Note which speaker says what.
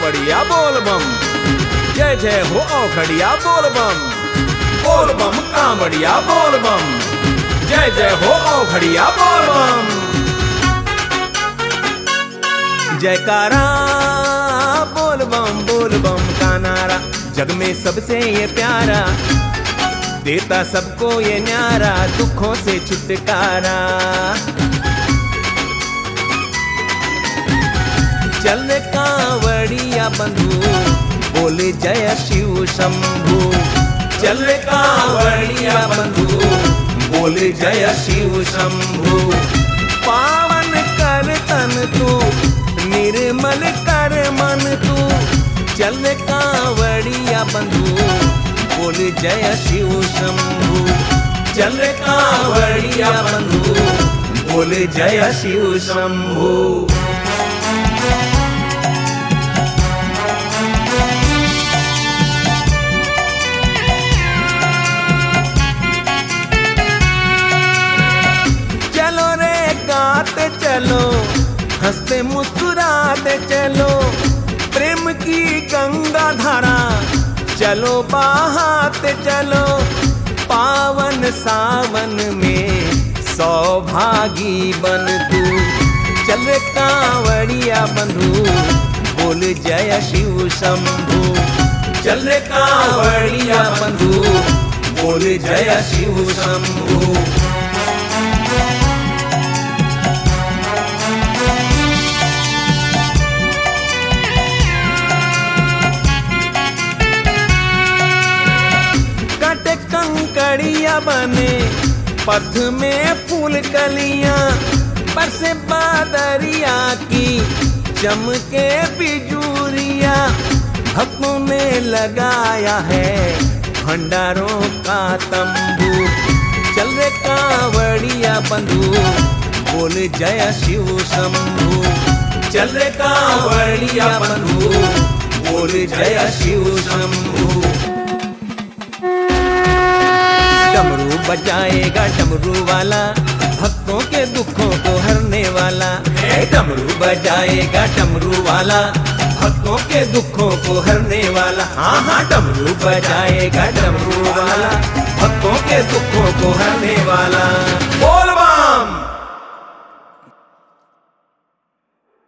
Speaker 1: कांवड़िया बोल बम। जय जय हो औखड़िया बोल बम। बोल बम कांवड़िया बोल बम। जय जय हो औखड़िया बोल बम। जयकारा बोल बम का नारा, जग में सबसे ये प्यारा, देता सबको ये न्यारा, दुखों से छुटकारा। चल कांवड़िया बंधु, बोले जय शिव शंभु। चल कांवड़िया बंधु, बोले जय शिव शंभु। पावन कर तन तू, निर्मल कर मन तू। चल कांवड़िया बंधु, बोले जय शिव शंभु। चल कांवड़िया बंधु, बोले जय शिव शंभु। चलो रे गाते चलो, हंसते मुस्कुराते चलो, प्रेम की गंगा धारा चलो बहाते चलो। पावन सावन में सौभागी बन तू। चल कांवड़िया बंधु, बोल जय शिव शंभु। चल कांवड़िया बंधु, बोल जय शिव शंभु। कंकड़िया बने पथ में फूल कलियां, बरसे बादरिया की चमके बिजूरिया। भक्तों ने लगाया है भंडारों का तंबू। चल रे कांवड़िया बंधु, बोल जय शिव शंभु। चल रे कांवड़िया बंधु, बोल जय शिव शंभु। डमरू बजाएगा डमरू वाला, भक्तों के दुखों को हरने वाला। डमरू बजाएगा डमरू वाला, भक्तों के दुखों को हरने वाला। हाँ हाँ, डमरू बजाएगा डमरू वाला, भक्तों के दुखों को हरने वाला।